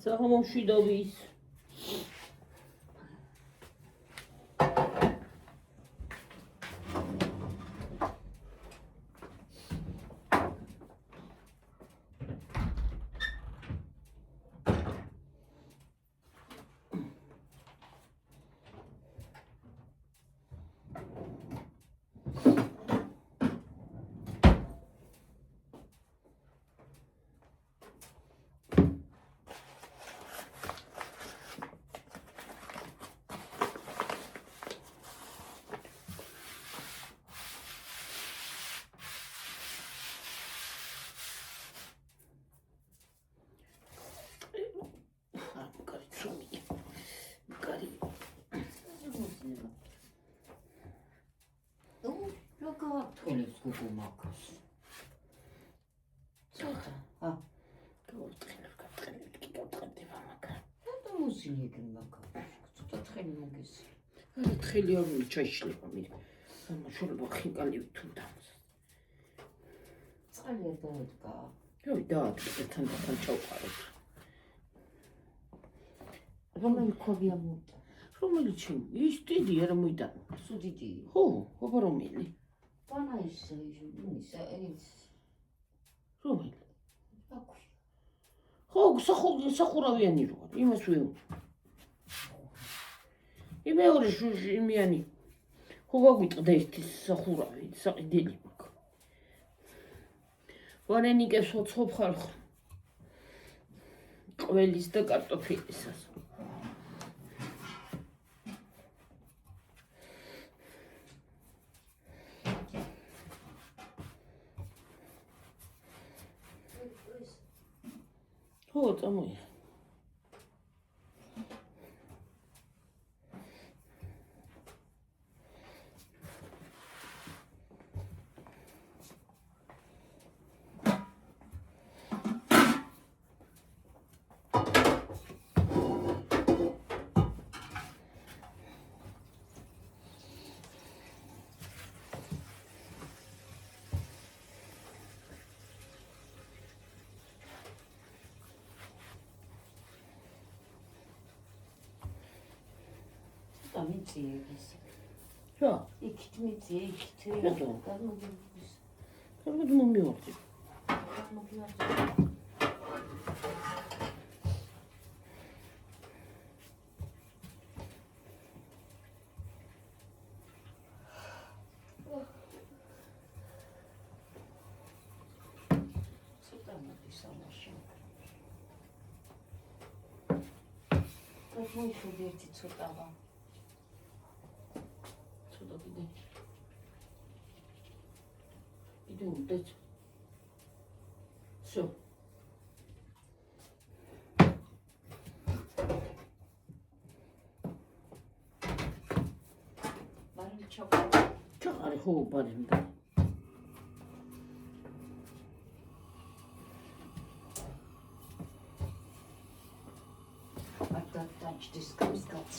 საღამომშვიდობის. თოლებს გოგომაკოს. ცოტა. გავტყენდი მამაკა. და მუსინიკი მაკა. ცოტა თხელი მოგესი. არა თხელი არ ჩაიშლება მე. ამაშორება ხინკალივით თუ დამს. წყალი დაადგა. ой, დაადგა თან ჩავყაროთ. რომელი ქვია მოტა? რომელიც ის დიდი არა მოიტანა. სუდიდი. ხო, აბა რომელი? ვანა ის რომელი? აკვი. ხო, სახურავიანი რო არის, იმას ვეუბნები. იმეორე იმიანი. ხო გაგვიტყდა ერთი სახურავი, საყიდელი მაქვს. ვარენიკებს ვაცხობ ხალხ. ყველის და კარტოფილისას. ხო, წამოიღე. მიწიების. რა? იქით მიწია, იქით. რატო? გამოგიბის. კარგად მომიორდი. მოგიარდი. ცოტა მოდის ამაში. მოიშვიდი ერთი ცოტაა. Иду, дать. Все. Барин чок. Чакари хо барин да. Touch this comes got.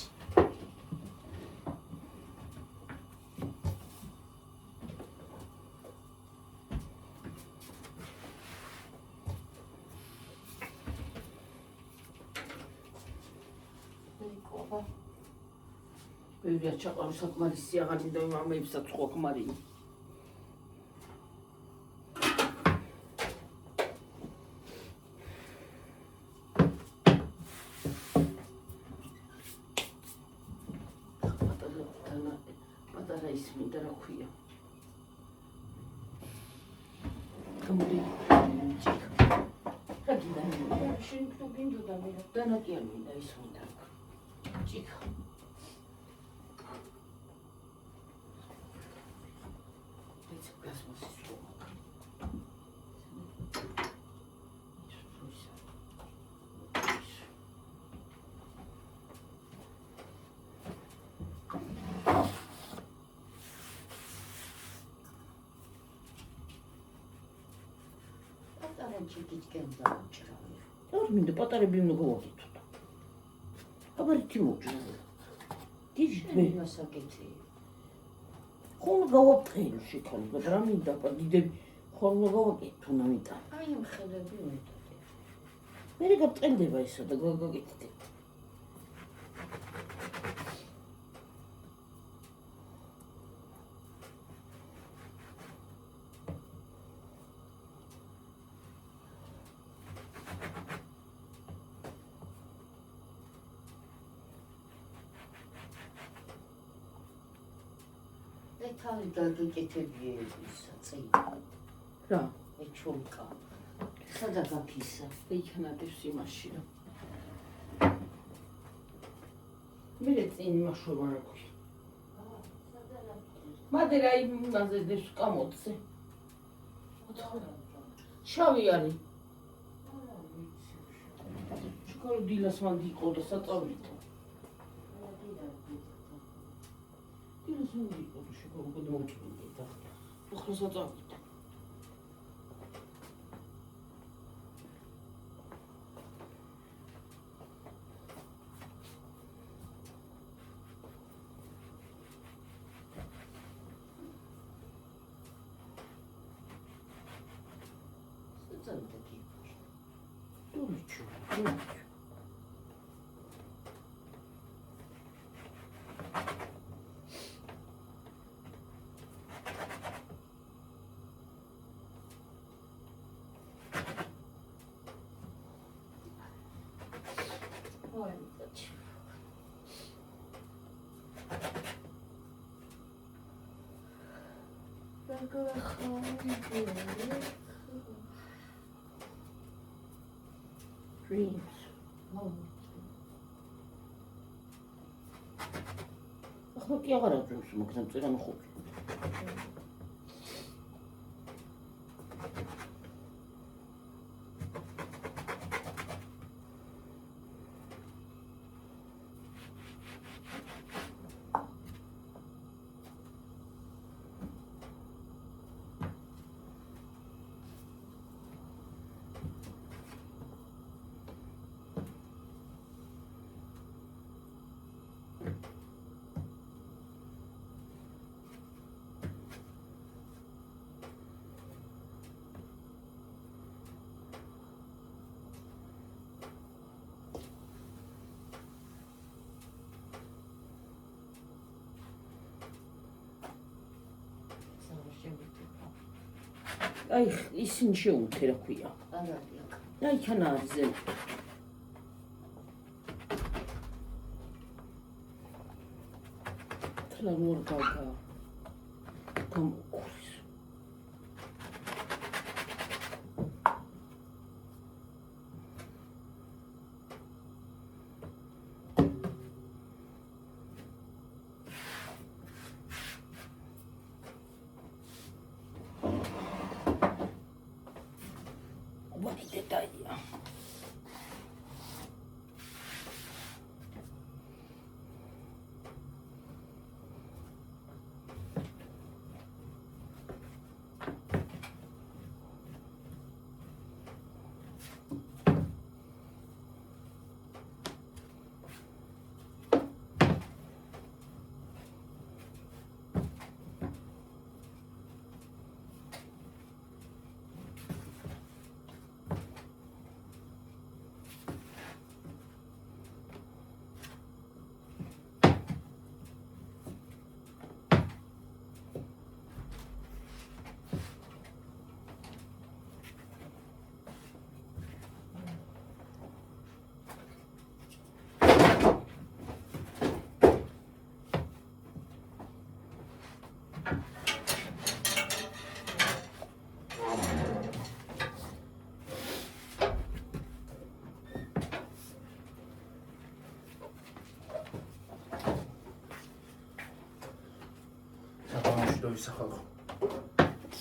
ბევრია ჩაყარო საკმარისი აღარ მინდა იმ ამებსაც ხო ხმარი. პატარა ის მინდა რა ქვია. გამოდი. რა გინდა? შენ თუ გინდოდა მე რა დანაკიან მინდა ის მინდა. ჭიქა. არ მინდა პატარები უნდა გავაკეთოთ. აბა რითი მოჭრა. დიდი მასაკეთი. ხომ გავაფრთხილ შეკალბა რა მინდა პა დიდები ხომ გავაკეთო ნამიტა. აი ამ ხელები მეტად. მე გაბწყენდება ისო და გაგიკეთე. თავი დაგიკეთებიე ისა წინ. რა? ეჩოლკა. სადა გაფისა? იქნადეს იმაში რა. მე წინ იმაშოვა რა ქვია. მადე რა იმაზე დევს კამოწე. შავი არის. შკოლა დილას მან იყო და საწავლით. დილას მან იყო და შკოლა გადმოჭრილი და ახლა საწავლით. Dreams. ახლა კი აღარ აძვებს მაგრამ წერან ხუთი. აი ისინი შეუნთე რა ქვია. აი იქან არის ზე. თლა მორ გავკა. გამოკურის. ისახალო.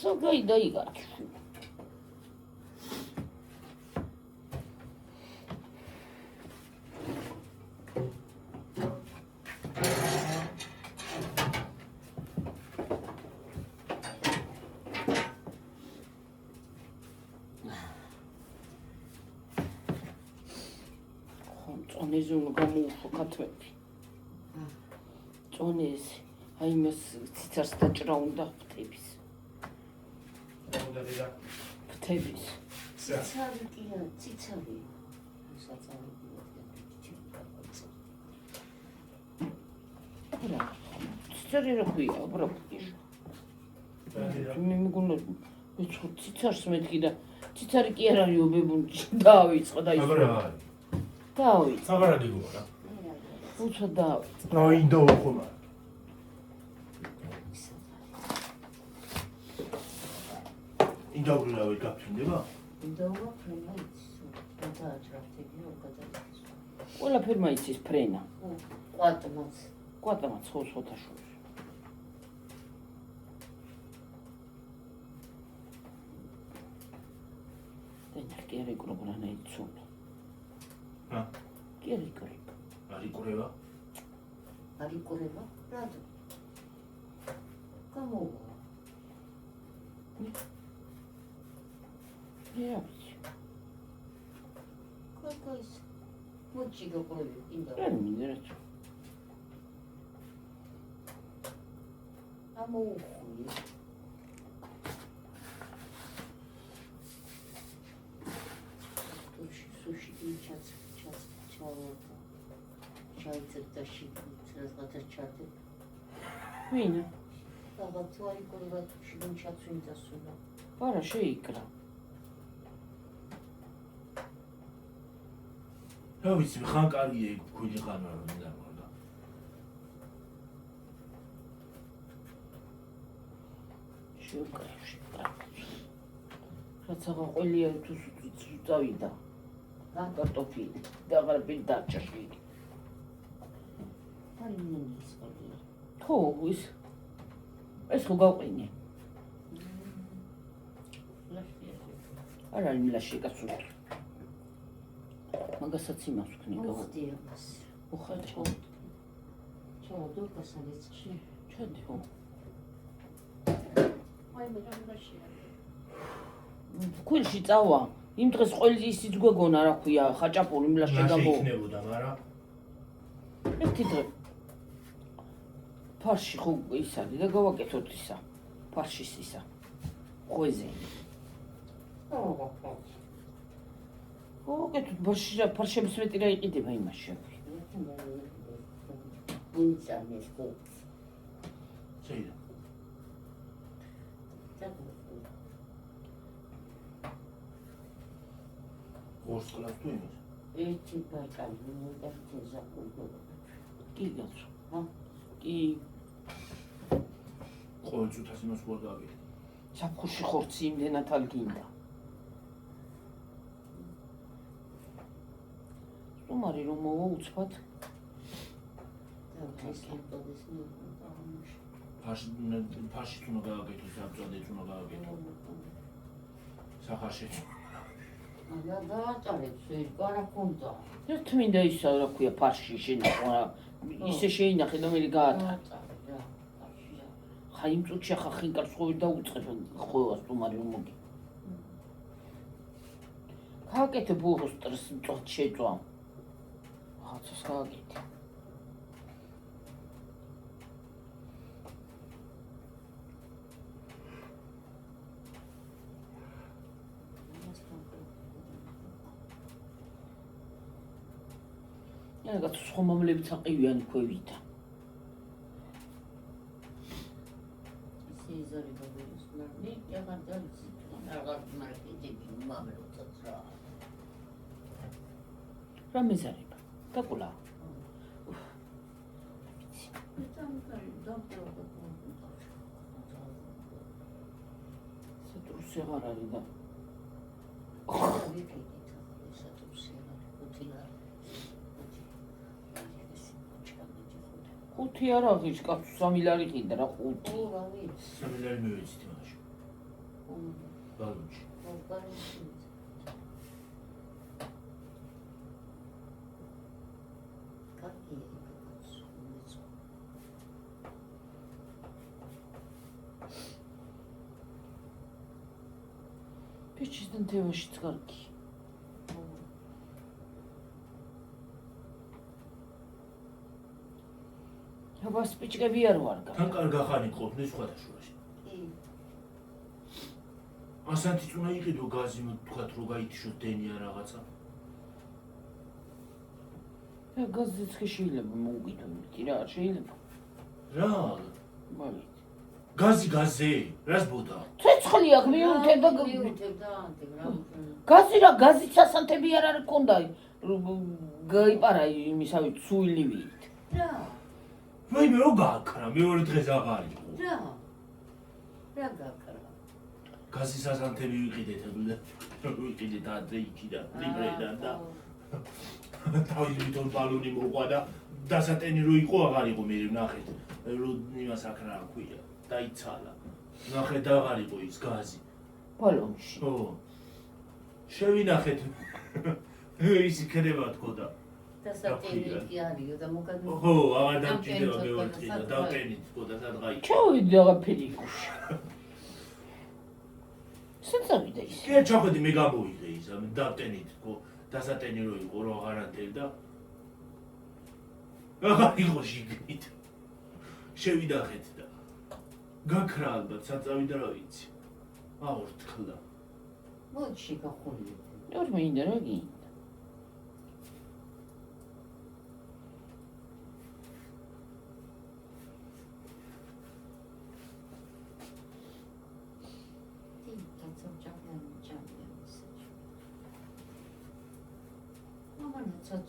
სოგაი დაიგარჩ. წონეზე უნდა გამოუშვო ქათმები. წონეზე. აი მას ციცარს დაჭრა უნდა ღვთების. ციცარი კია, ციცარი. აბრა ციცარი რა ქვია აბრა მე მეგონა ვეცო ციცარს მეთქი და ციცარი კი არ არისო ბებუნჩი დაავიწყო და ის დაავიწყო საგარადი გора უცო დაავიწყო ნო ინდო ხომა ინდო გულავი გაფრინდება ყველაფერმა იცის ფრენა ყვატმაც ყვატამაც ხო სოთაშუს კი არ იკრობა რანაირ ცუმი კი არ იკრება არ იკრება არ იკრება რატო გამოვა კაკაის მოჭი გყოლი ინდა არ მინერაც ამოუხული სუში ჩაიცეთ რაღაცა ჩატე ვინ რაღაც თვალი ყურება შიგნით ჩაცვინდა სულა არა შეიკრა რა ვიცი ხან კარგია იქ ქვილი ხან არ მინდა მოდა შევკრაში რაც აღა ყოლია თუ წავიდა კარტოფილი და აღარაფერი დარჩა შიგ არ მინდის ყოლია ხო ეს ხო გავყინე არ არის მილაში კაცო მაგასაც იმას ვქნი მოხდი ამას უხაჭო ჩავდო გასალეცში ჩადი ხო აი მე გამაშია ქულში წავა იმ დღეს ყოველი ისიც გვეგონა რა ქვია ხაჭაპური მილაში შეგაბო იქნებოდა მაგრამ ერთი დღე ფარში ხო ის არის და გავაკეთოთ ისა ფარშის ისა ღვეზე გავაკეთოთ ფარშების მეტი რა იყიდება იმაში ვინცამის ხო შეიძლება ორს კლას თუ იმას ერთი ბაკალი და ზაკუნდო კი გასო ჰა კი ყოველ წუთას იმას ვარ გავიგე საფხურში ხორცი იმდენად არ გინდა სტუმარი რომ მოვა უცბად და ეს კარტოდეს ფარში თუ უნდა გავაკეთო საბჭოდეთ უნდა გავაკეთო სახარში და დააწარებს ეს გარაკუნდა ერთ მინდა ისა რა ქვია ფარში შენახვა ისე შეინახე და მე გაატარა ხა იმ წუთში ხა ხინკარს ხო ვერ დაუწყებ ხოლმე სტუმარი რომ მოგი გააკეთე ბუროს ტრს მწოთ შეწვა ხაცას გააკეთე რაღაც სხვა მამლებიც აყივიანი ქვევითა სიზარი ბაბის ნამი აღარ მარკეტინგი მამლოთაც რა რა მეზარება დაკულა სატრუსი აღარ არის და ხუთი არ აღის კაცო 3 ლარი ყიდა რა ხუთი სამილარი მივეცით იმაში ბალონში პეჩისთან თევაშიც კარგი აბას პიჭკები არ ვარ გა თან კარგა ხანი ყოფნის სხვადასხვაში ასანთიც უნდა იყიდო გაზი თქვათ რო გაითიშოთ დენია რაღაცა რა გაზიც კი შეიძლება მოუგიდო მეტი რა არ შეიძლება რა მალე გაზი რას ბოდა ცეცხლი აქ მიუთე და მიუთებდა რა გაზი რა გაზით სასანთები არ არის ქონდა გაიპარა იმისავით სუილივით რა მე რო გაქრა მეორე დღეს აღარ იყო რა გაქრა გაზი სასანთები ვიყიდეთ ადრე იქიდან ლიბრედან და თავისვითონ ბალონი მოყვა და დასატენი რო იყო აღარ იყო მე ვნახეთ რო იმას აქ რა ქვია დაიცალა ვნახეთ და აღარ იყო ის გაზი ბალონში ხო შევინახეთ ისი ქრება თქო და დასატენი კი არისო და მოგადო ხო აღარ დამჭირდება მეორე დღე და დავტენით თქო და სადღაი ჩავიდი აღაფერი იკუშ საწავიდა ის კი ჩახვედი მე გამოიღე ის ამ დავტენით თქო დასატენი რო იყო რო აღარ ანთებდა აღარ იყო შიგნით შევიდახეთ და გაქრა ალბათ საწავიდა რა ვიცი აორთქლა მოიში გახული ორ მინდა რა გინდა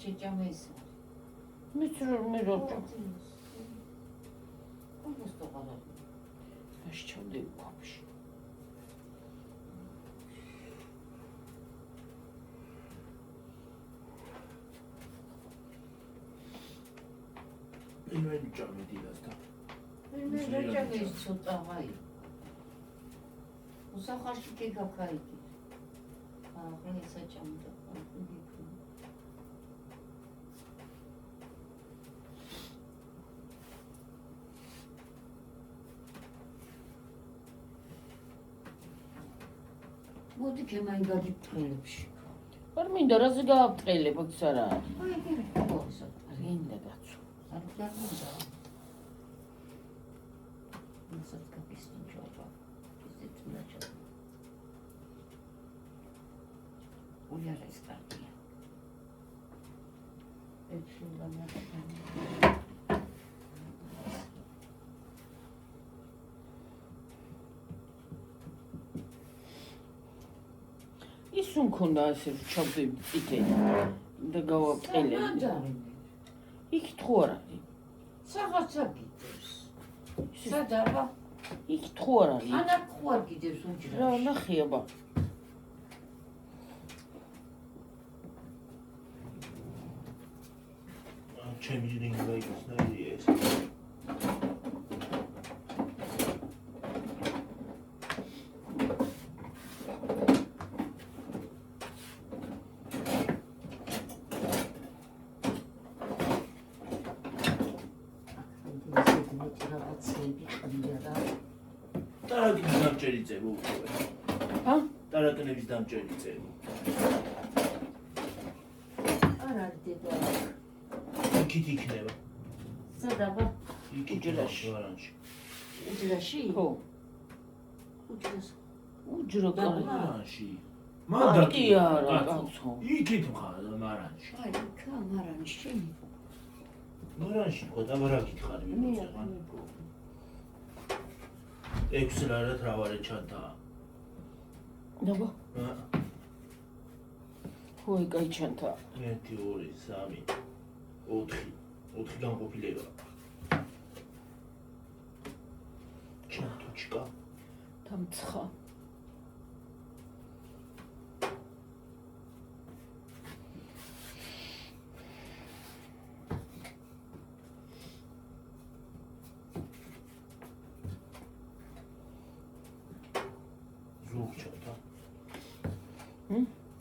Çeçemeysin. Metrol. Olmuştu kadar. Aşağı değil kapış. Ben canlı değil hasta. Çeçemeyiz çok daha iyi. Bu sefer şu kek akaydı. Ahırı saçamda. მოდი კემაი გაგიფრინებში. არ მინდა რაზე გააფრთხილებ აქ არა. აი კი ხოსა. გინდა გაცო. არ გაგინდა. ისეთ კაპისტინ ჯობა. ისეთ ნაჭა. უიარა ის კარტია. ეცი ლამადა. ის უნდა ასე ჩავდები წითელი და გავაფრთხილებ. იქ თუ არ არის. საღაცა გიდევს. სადაა? იქ თუ არ არის. ანა ხوار გიდევს უჯრაში. რა ნახე აბა. ჩემი რინგი გაიგოსნაირია ეს. ტარაკნის დამჭერი წერო უკვე. ჰა? ტარაკნების დამჭერი წერო. არ არის დედა. იქით იქნება. სადაა? უჯრაში. ვარანში. უჯრაში? ხო. უჯრაში. უჯრო კარი. ვარანში. მანდატი არა კაცო. იქით მხარ მარანში. აი, კამარანში. მარანში ხო და რა გითხარი ვიღაცა. 6 ლარად რავარე ჩანთა. აბა. ხოი კაი ჩანთა. 1 2 3 4 4 განყოფილება. ჩანთუჩკა. დამცხა. ზურგ ჩანთა.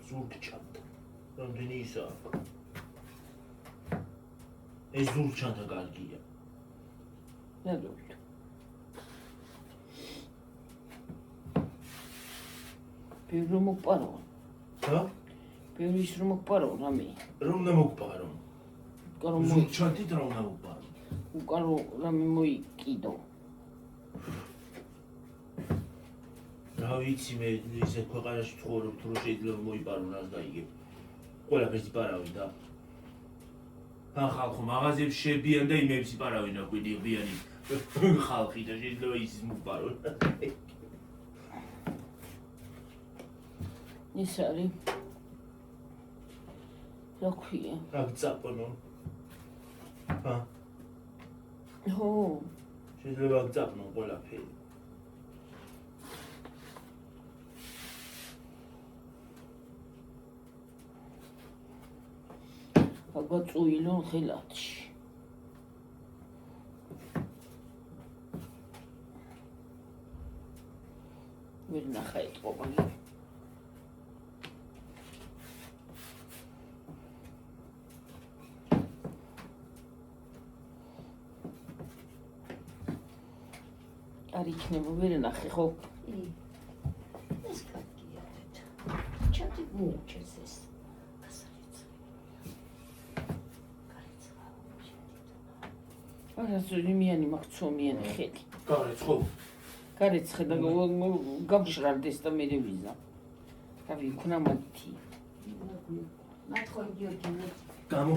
ზურგ ჩანთა. რამდენი ისაა? ეს ზურგ ჩანთა კარგია. ნადობთ. ბევრი მოგპარო. ჰა? ბევრი ის რომ მოგპარო რამე. რომ უნდა მოგპარო. უკარო ზურგ ჩანთით რა უნდა მოგპარო. უკარო რამე მოიკიდო. რა ვიცი მე ისეთ ქვეყანაში ცხოვრობ თუ შეიძლება მოიპარო რას გაიგებ. ყველაფერს იპარავი და ხალხო მაღაზიებში შებიან და იმებს იპარავენ აქვე ნიღბიანი ხალხი და შეიძლება ისიც მოგპარონ. ის არის რა ქვია? რა გწაპონო? ხო, შეიძლება გწაპნო ყველაფერი. აბა წუილონ ხელათში. ვერ ნახა ეთყობა. არ იქნება ვერ ნახე ხო? ეს კარგია თეთა. ჩათი მოუჩეს ეს. არას იმიანი მაქცომიანი ხელი. გარეცხო. გარეცხე და გამშრალდეს და მე ვიზა. რავი, იქნა მათი. ნათხო იდიოტი. გამო.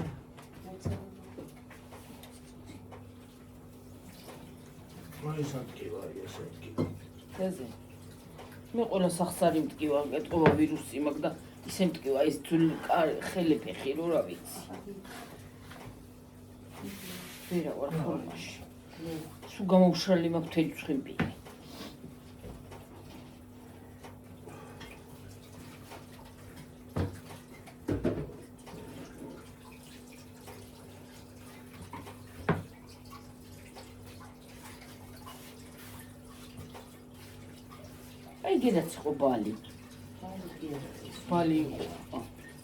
მაინც ამტკივარი ესეთი. დაზე. მე ყველა სახსარი მტკივა, ეთყობა ვირუსი მაგ და ისე მტკივა ეს ძველი ხელეფეხი რო რა ვიცი. ვერა ვარ ფორმაში. სულ გამოვშრალი მაქვს მთელი ცხიმპილი. აი გედაც ხო ბალი.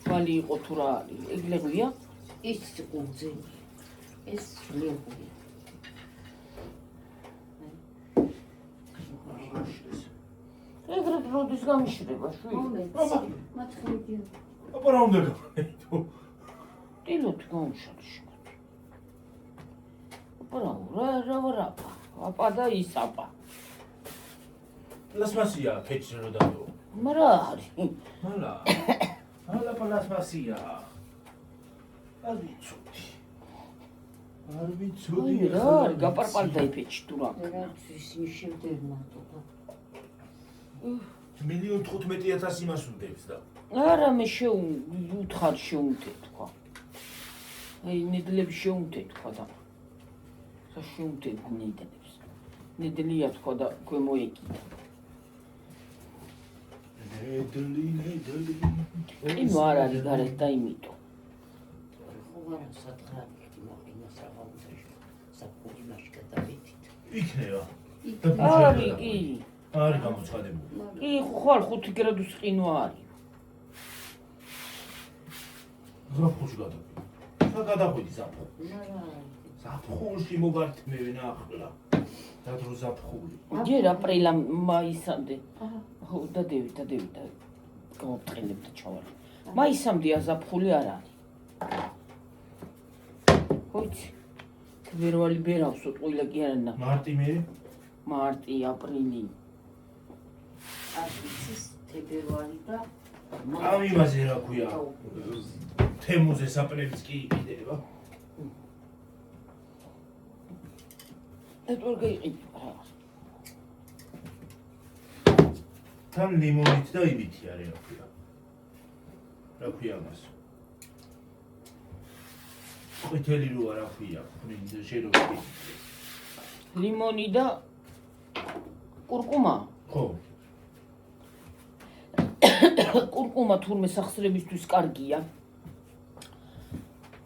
ბალი იყო თუ რა არის? ეგლეღვია? ის ყურძენი. ეს ლეღუი. ეგრეთ როდის გამიშრება შვილი? მათხე აბა რა უნდა გავაკეთო? დილოთ გამშალში. აბა აპა და ის აპა. პლასმასია ქეჩი რო დადო. მარა არის. ალა პლასმასია. არ ვიცოდი. აი რა, გაპარპალდა იფეჩი თუ რა. რაც ისინი შევდერნა თქო. 1,15,000 იმას უდებს და. არა მე უთხარ შეუნთე თქვა. აი ნედლები შეუნთე თქვა და. რა შეუნთე ნედლებს. ნედლია თქვა და გვემოეკიდა. ნედლი. იმო არ არის გარეთ და იმიტო. ხო არა სათხარ იმას აღაუძე. საფუძველი მაშკა დავეთით. იქნება. არის კი. არის გამოცხადებული. კი ხვალ 5 გრადუსი ყინვა არის. ზაფხულში გადავიდე. რა გადავიდი ზაფხულში? არა. ზაფხულში მოგართმევენ ახლა. და დრო ზაფხული. ჯერ აპრილა მაისამდე. ხო დადევით და გავაწყენებ და ჩავარ. მაისამდე ზაფხული არ არის. ხოიცი. თვერვალი ბერავსო ტყუილა კი არა. მარტი, აპრილი. აფიცის თებერვალი და ამ იმაზე რა ქვია? თემუზე საპნებიც კი იყიდება. ეტვარ გაიყიდა რა. თან ლიმონით და იმითი არის რა ქვია. რა ქვია მას? ყვითელი როა რა ქვია? მინდა შეიძლება. ლიმონი და კურკუმა. ხო. კურკუმა თურმე სახსრებისთვის კარგია.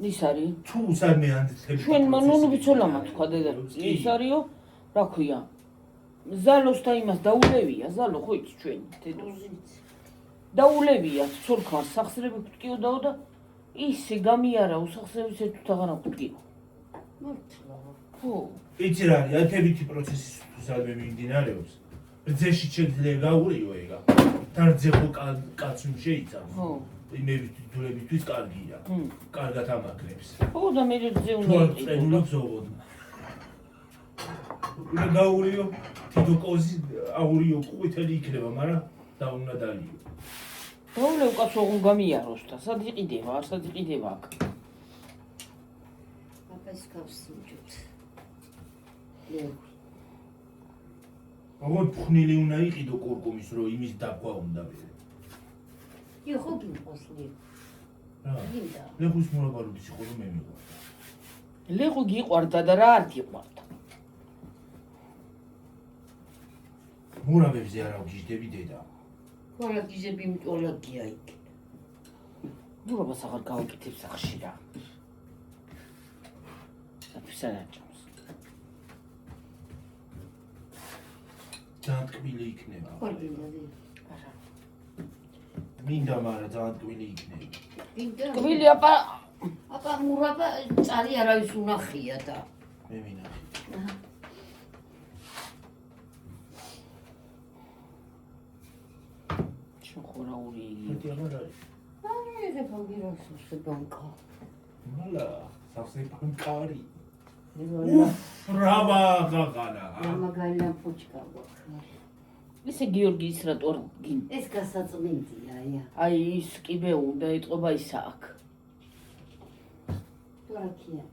ის არის თუ სამე ანდეთები. ჩვენ ნუნუ ვიცოლამა თქვა დედა. ის არისო, რა ქვია? ზალოს და იმას დაულევია, ზალო ხო იცი ჩვენ თედოს. დაულევია ცურქმას სახსრები გტკიოდაო და ისე გამიარა უსახსრების ერთუთ აღარ გტკიო. მართლა. ხო. იცი რა არის? ათებითი პროცესის თუსალმე მიმდინარეობს. რძეში შეიძლება გაურიო ეგა. თან რძეო კაცი შეიძლება. ხო. იმებით დულებისთვის კარგია. კარგად ამაგრებს. ხო და მე რძე უნდა თუ იყიდო. წელულობს ობოდ. უნდა გაურიო თითო კოზი აურიო ყვითელი იქნება, მაგრამ და უნდა დალიო. დაულევ კაცო ოღონ გამიაროს და სად იყიდება, არ სად იყიდება აქ. აბა ის გავსინჯოთ. ლეღვი. აღარ ფხნილი უნდა იყიდო კურკუმის რო იმის დაბვა უნდა მე. იყო გიყოს ლეღვი. რა? გინდა. ლეღვის მურაბარუდის იყო რომ მე მიყვარდა. ლეღო გიყვარდა და რა არ გიყვარდა. მურაბებზე არა ვგიჟდები დედა. ხოლა გიზები იმტოლაგია იქ. მურაბას აღარ გავაკეთებ სახში რა. საფისანაჭამს. ძალიან ტკბილი იქნება. ხორგინდა დი. არა. მინდა მაგრამ ძალიან ტკბილი იქნება. გინდა. კვილი აბა მურაბა წარი არავის უნახია და. მე მინახე. შეხორაური მეტი აღარ არის. აი ეს ფოგიროს ბანკო. მალა სახსე ბანკარი. ნელა. ბრავა გაღანა. მაგალა პუჩკა გქა. ისე გიორგის რატო გინ ეს გასაწმენდია აი. აი ის კიბე უნდა ეტყობა ისააკ. თორაკია.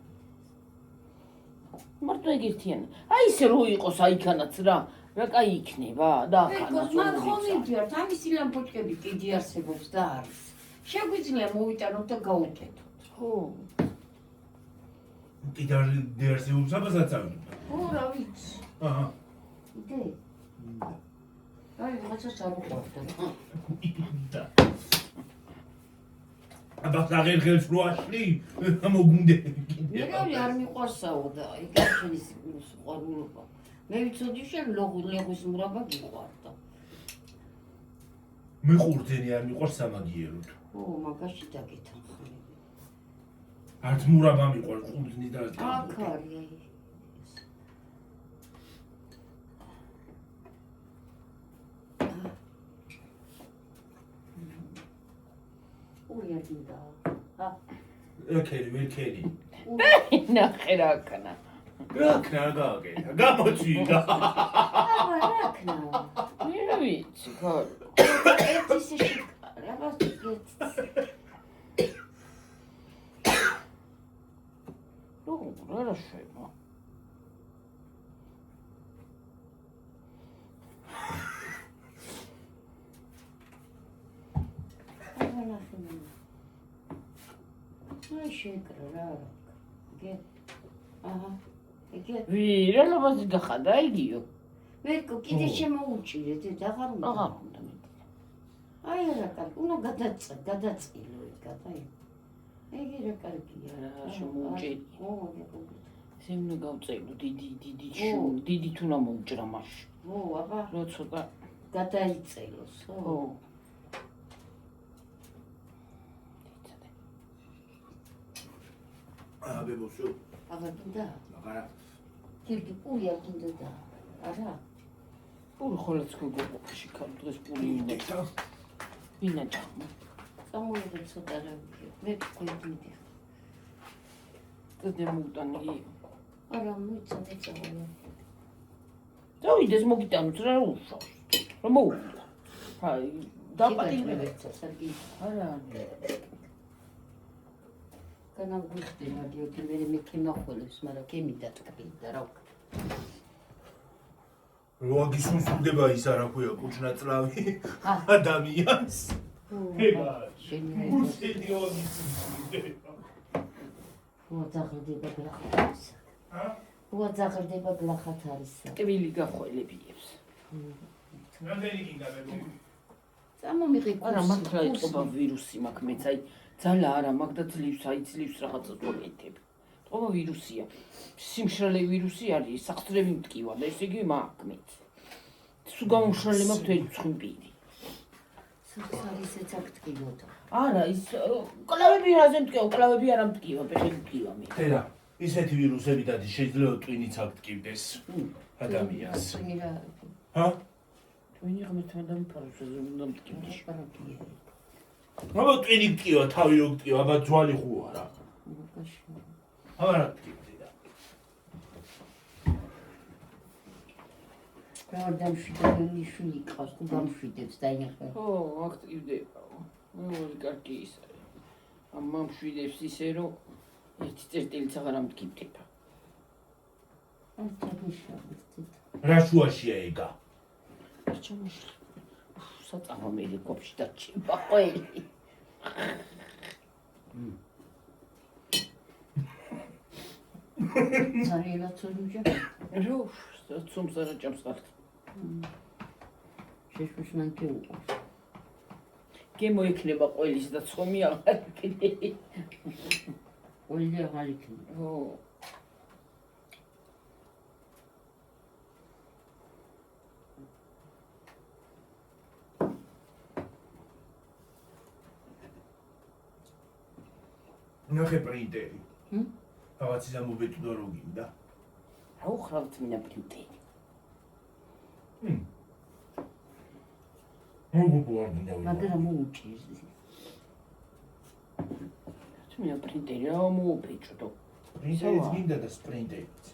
მარტო ეგერთიან. აი ისე რო იყოს აიქანაც რა კაი იქნება და ახანაც მან ხომიდიარ, ამისი ლამპოჩკები კიდე არსებობს და არის. შეგვიძლია მოვიტანოთ და გაუკეთოთ. ხო. კიდე დიერსიულს აბასაც ავიდა. ხო, რა ვიცი. აჰა. იდე. აი, რაღაცა ჩავუყვარდა. და. აბა აღერხებს რო აშლი, მოგუნდე. მე არ მიყვარსაო და იგი ჩვენი სიყვარულობა. მე ვიცოდი შენ ლეღვის მურაბა გიყვარდა. მე ყურძენი არ მიყვარს სამაგიეროდ. ო, მაგაში დაგეთანხმები. არც მურაბა მიყვარს ყურძნი და აქ არის აი. უიარდა. ეკერი, ვერკერი. ნახე რა ქნა. რა ქნა გააკეთა? გამოჩვიდა. აბა რა ქნა. მე რა ვიცი, ხარ. ეს ისე რა ვასწრებს. რა შევა. აბა ნახე. აი შეკრა რა. გე. აჰა. იგე. ვი, რა ლაბაზი გახადა იგიო. ვერკო კიდე შემოუჭირე და აღარ უნდა. აღარ უნდა მე. აი რა კარგი, უნდა გადაწილო ეს გადაი. ეგ რა კარგია. რა შემოუჭერი. ო, ესე უნდა გავწელო დიდი თუ რა მოუჭრა მასში. ო, აბა რო ცოტა გადაიწელოს, ხო? ხო. აბებოსო. აღარ გინდა? აღარა. კიდე პულია გინდა და. არა. პური ხოლაც გოგოში ქარ დღეს პური მინდა. მინაჭა. წამოვიდე ცოტა რა. მე გქონდით. და მოუტანგი. არა, მოიწოდე წავალ. დავიდეს მოგიტანოთ რა უშავს. რომ მოუვიდა. აი, დაპატიმრე. არა. განამ გვიხდი მაგიოთი მე კინოხოლებს, მაგრამ კემი დატკბინდა რა ვქნა. რო აგისუნსუნდება ის არა ქვია კუჩნაწლავი ადამიანს. ება. შენიოაგისუნსუნდება. უაძაღრდება გლახათარისა. უაძაღრდება გლახათარისა. ტკბილი გახველებიებს. რამდენი გინდა მე? წამომიღე კურსი. არა, მართლა ეთყობა ვირუსი მაქვს მეც, აი ძალა არა მაგ და ძლივს რაღაცა ტოლეთებ. ეთყობა ვირუსია. სიმშრალე ვირუსი არის, სახსრები მტკივა და ესე იგი მაქვს მეც. სულ გამომშრალე მაქვს თვეცხი პირი. სახსარისეც აქტკივოდა. არა, ის კლავები რაზე მტკივა, კლავები არ მტკივა, ფეხები მტკივა მე. დედა, ისეთი ვირუსები დადი შეიძლება ტვინიც აქტკივდეს ადამიანს. ტვინი რა? ჰა? ტვინი ღმერთმა დამფაროს, ეს უნდა მტკივდეს. პარაკია. აბა ტვინი მტკივა, თავი რო მტკივა, აბა ძვალი ხო არა. მოკაში. არა მტკივდება. რა დამშვიდებელი შვილი ყავს, თუ დამშვიდებს დაინახე. ხო, აქტივდება. ორი კარგი ის არის. ამ მამშვიდებს ისე რომ ერთი წერტილიც აღარ ამდგიმდება. რა შუაშია ეგა? ჩამოშლი. საწავა მელი კოფში დაჩიმა ყველი. ძალიან ცუდია. რო ცუმს არა ჭამს ხალხი. შეშუშნან კი უყურს. გემოიქნება ყველის და ცხომი აღარ იქნება. ყველი აღარ იქნება. ო ნახე პრინტერი. ჰმ? რაღაც ის ამობეთუნა რო გინდა. რა უხრავთ მინა პრინტერი. მოგუბორდა. მაგრამ მოუჭირს. მინა პრინტერი რა მოუპეჭდო. პრინტერიც გინდა და სპრინტერიც.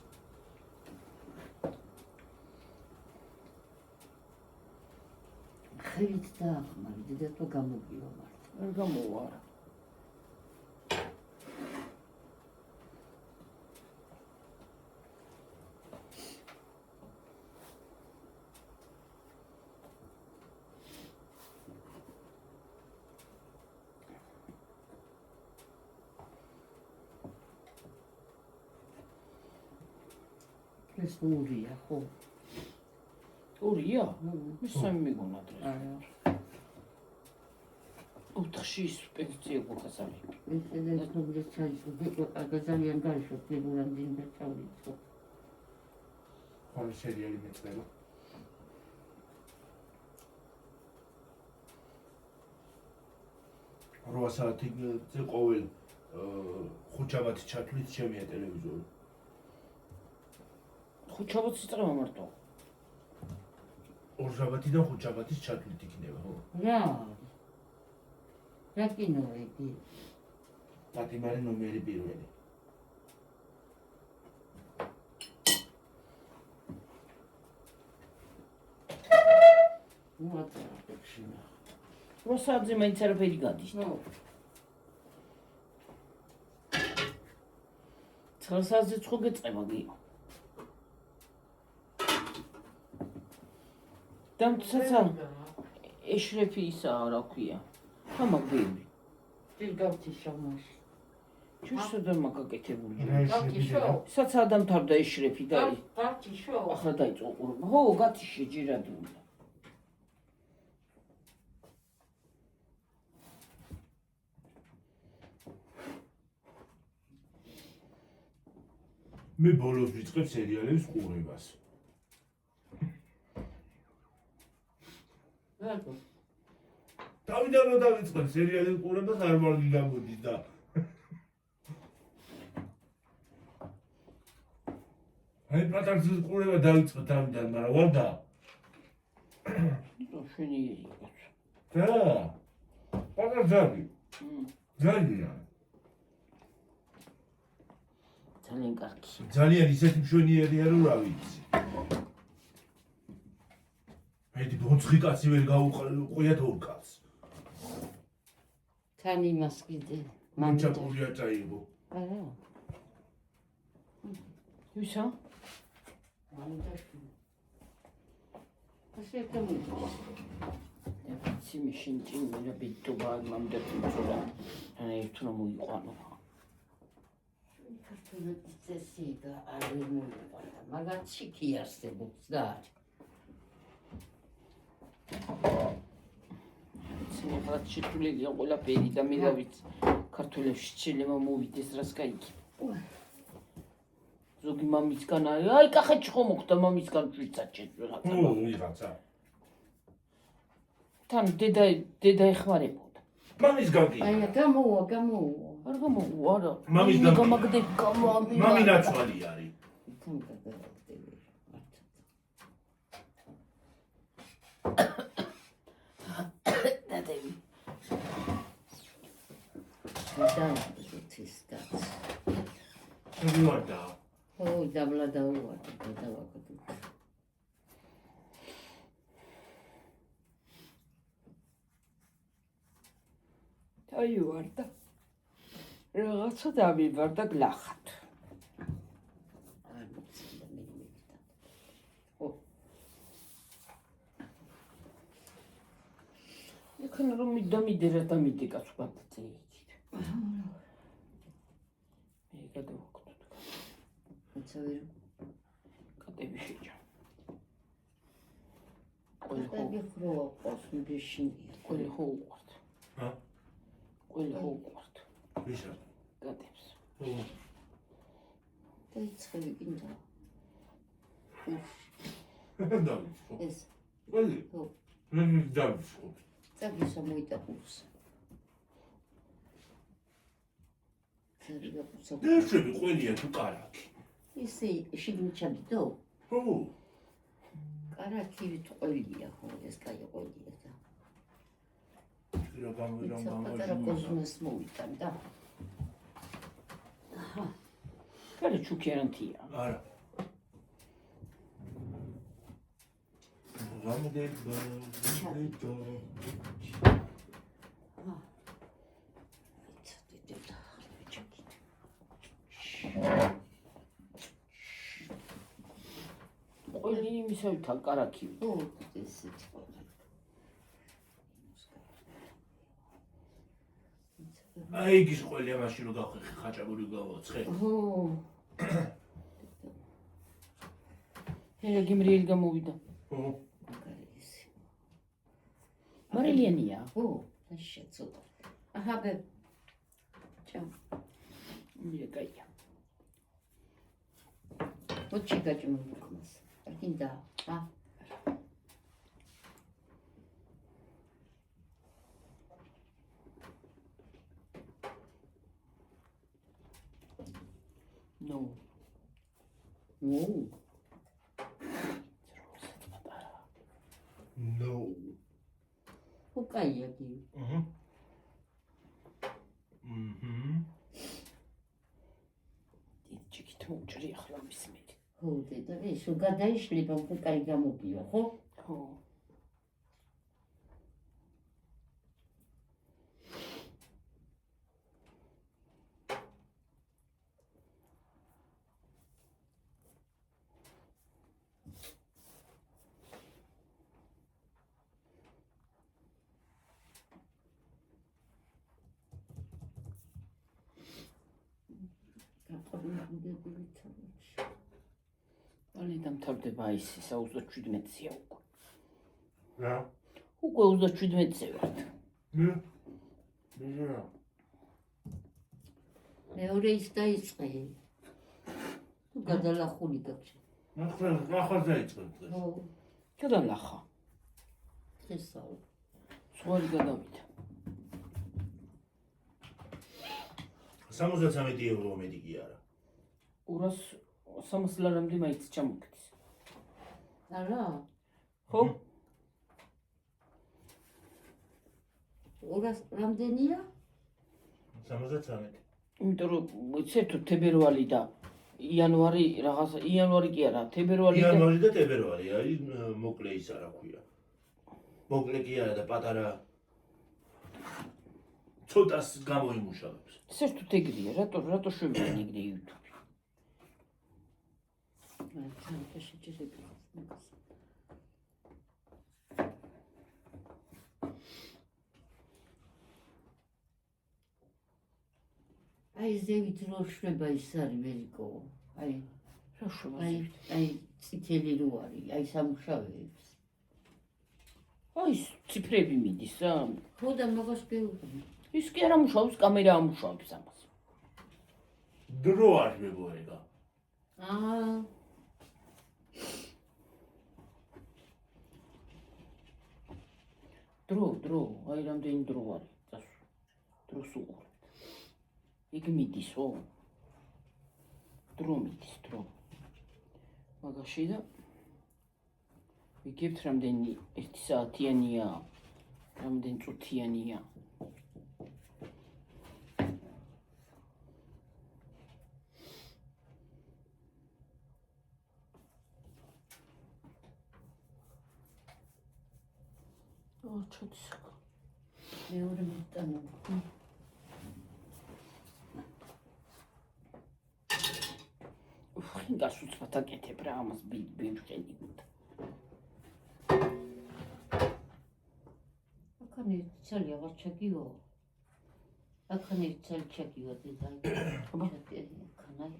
ხელით დაახმარი, დედათო გამოგივა მარტო. არ გამოვარა. ეს ურია, ხო? ორია? მისამი მიგონა დღეს. არა. 4-ში პენსია გქასალი. ეს ნუბლის ჩაიშო, ძალიან გაიშო, ნებურან დინდა ჩავიწო. ხოლმე სერიალი მეწდება. რვა საათი ყოველ ხუთშაბათი ჩათვლით ჩემია ტელევიზორი. ხუთშაბათს იწყება მარტო. ორშაბათიდან ხუთშაბათის ჩათვლით იქნება, ხო? რა? რა კინოა იგი? პატიმარი ნომერი პირველი. მოაწერა. 8 საათზე მაინც არაფერი გადის. ნო, 9 საათზე ხო გეწყება გიო. დამცაცა ეშრეფი ისაა რა ქვია. გამაგდები. ის გავთიშ შამაში. ჩუშო და მაგაკეთებული. გავთიშო. საცა დამთავრდა ეშრეფი და გავთიშო. ახლა დაიწყო ყურება. ხო, გათიშე ჯირადი უნდა. მე ბოლოს ვიწყებ სერიალების ყურებას. რატო? თავიდან რომ დავიწყებ სერიალების ყურებას არ მარგი გამოდის და აი პატარცის ყურება დავიწყე თავიდან, მაგრამ ვარდა. შენი იყო. და პატარცი. ძალიან. ძალიან კარგი. ძალიან ისეთი მშვენიერია რომ რა ვიცი. მე ბოცხი კაცი ვერ გაუყვიათ ორ კაცს. თან იმას კიდე. მამჩაკურია წაიღო. არა. ვისა? მამიდაში. ასე თამის. ციმი შინჭი მე ბიტობა მამდე ფუძურა. ანუ თუ რომ მოიყვანო. ქართული წესი და არ მოიყვანა, მაგრამ ჩიქი არსებობს და არის. ციმი ხალხ შეჭულილია ყველაფერი და მე დავიცი. ქართულებში შეიძლება მოვიდეს რას გაიგე. ზოგი მამისგან არის, აი კახეთში ხომ მოხდა მამისგან ჭვიცაჭეთ რაღაცა. ვიღაცა. თან დედა ეხმარებოდა. მამისგან კი. აი გამოვა. არ გამოვა არა. მამისგან გამაგდები გამამი. მამი ნაცვალი არის. თან გადავდები. დადები. და ის კაც. ვარდა. ო, დაბლა დაუვარდა და დავაკეთე. აი ვარდა. რაღაცა დავიბარ და გლახათ. არ მიცდა მე მივიდა. ო, იქნ რომ მიდამიდე რა დამიდე კაც ბატზე იქით. მე გადავაკეთოთ. მიცავირო. კატები შეჭა. ყოლი ხრო ყოს მიბეშინია. ყველი ხო უყვართ. ჰა? ყველი ხო უყვართ. ვისა? კატებს. დაიწყები კიდე. დავიწყო. ეს ყველი? ხო. დავიწყო. წაგისა მოიტაყუს. წაგიდა ყუსა. დერჩები ყველია თუ კარაკი. ისე შიგნიჩამდი დო. ხო. კარაკი თუ ყველია ხო ეს კაი ყველია და. რა გამოდამ პატარა კოზმეს მოვიტან და. აჰა. კარი ჩუქერანთია. არა. გამოდე ყველი იმისავითა კარაკი. ო, ესეც ყველა. აი ის ყველია მაშინ რო გავხეხე ხაჭაპური გავაცხე. ო, ჰერა გიმრიელი გამოვიდა. ხო. კარისი. მარილიანია. ო, შეცოდა. აჰა, ბე. ჩა. მე გაია. ოჩი გაჭმულს. არკინდა. ა. ნო. ნო. ნო. უკაია გი. აჰა. დიჯიკით მოჭრი ახლა მისმე. ხო, დედა, ისო გადაიშლება უკაი გამოგია, ხო? ხო. 빨리 დამთავრდება ისი 37-ია უკვე. რა? უკვე 37-ზე ვარ. მე? რა? მეორე ის დაიწყე. თუ გადალახული გაჩი. ახლა დაიწყე დღეს. ხო, გადალახა. ესაო. ზღვარი გადავიდა. 73 ევრო მეტი კი არა. 300 ლარამდე მაინც ჩამოგდის. არა, ხო? 200 რამდენია? 73. იმიტომ რომ ცერთო თებერვალი და იანვარი რაღაცა იანვარი კი არა, თებერვალი და იანვარი და თებერვალი არის მოკლე ის არა ქვია. მოკლე კი არა და პატარა ცოტას გამოიმუშავებს. ცერთო ეგრეა, რატო შევიდნენ ეგრე YouTube-ი? თან შეჭირები. აი ზევით რო შვება ის არის ვერიკო. აი, რა შევაზევ? აი წითელი რო არის, აი სამუშავეებს. აი ეს ციფრები მიდის რა. ხო და მაგას გეუბნები. ის კი არა მუშაობს, კამერა ამუშავებს ამას. დრო არ მეგოება. აა დრო, აი რამდენი დრო არის წასვლა. დროს უყურებთ. იქ მიდისო? დრო მიდის, დრო. მაგაში და ვიგებთ რამდენი 1 საათიანია, რამდენი წუთიანია. ჩოც. მეორე მეტანა. ხინკას უცბად აკეთებ რა ამას ბიბრყენი. აქანი ცალი აღარ ჩაგიო. აქანი ცალი ჩაგიო დედა. აბა აქანაი.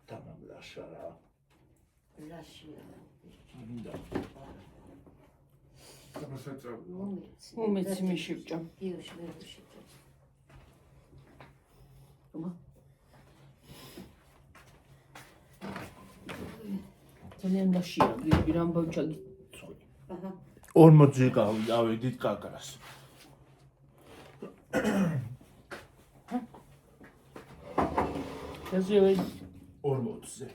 Tamam lasciala. ლაშია. მინდა. მომეცი მიშიბჭა. იუში მიშიბჭა. აბა. ძალიან ლაშია, გიგი რამბავ ჩაგიწვი. აჰა. 40-ზე გავიდით კაკრას. გაზევი 40-ზე.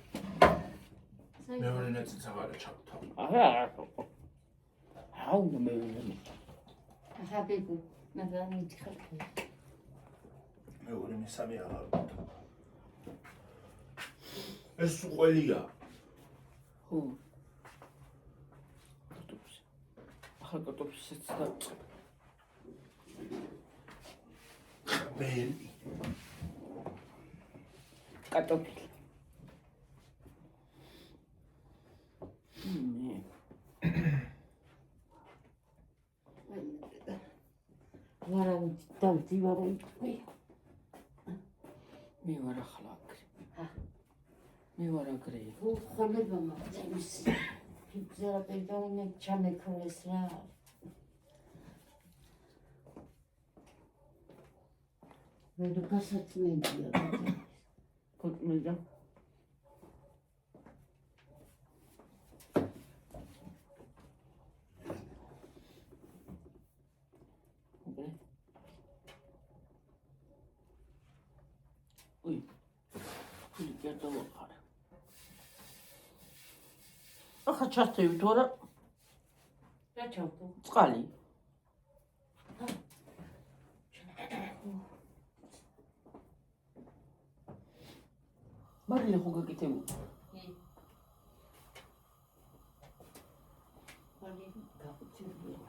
მეორე ნაწილს აღარ ჩავთავ. არა. აუ მეუბნები. აჰა ბიბუ. მაგრამ მითხარ. მეორე მესამე აღარ ვთქვა. ეს ყველია. ხო. კარტოფილს. ახლა კარტოფილსაც და ბელი. კარტოფილი. ვარავინ დავდი ვარავინ თქვი. მე ვარ ახლა აქ. ჰა. მე ვარ აგრე. ხოლმე მაგის. ფიქრა პერდაუნე ჩამეკრეს რა. მე დოკასაცმენია. კოტმედა. ой, я вахარ. ახლა ჩასწევი თუ არა? რა ჩავდო? წყალი. მარინა ხო გაკეთებული? ვალი გაუწევია.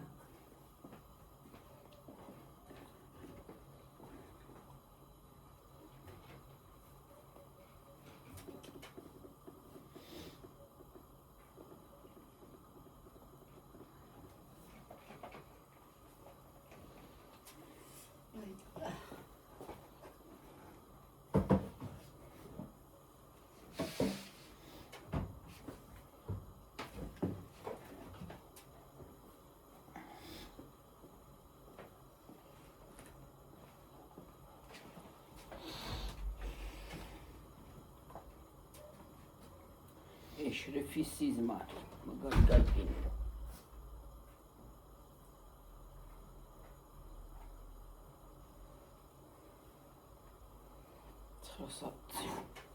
ეშრეფის სიზმარი, მაგარი გაგინი. ცხრასათი.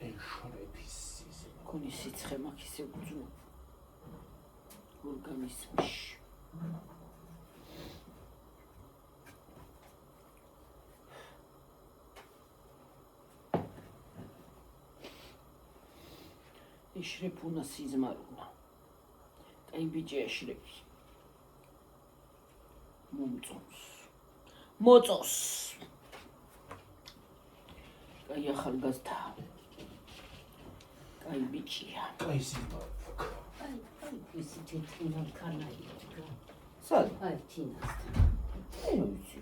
ეშრეფის სიზმარი. ქონი სიცხე მაქვს ისე უძუ ორგანიზმში. ეშრეფ უნდა სიზმარულა. კაი ბიჭი ეშრეფი. მოწოს. კაი ახალგაზრდა. კაი ბიჭია. კაი სიზმარი. ის თვითონ კანაია. სად? აი თინასთან. აი ვიცი.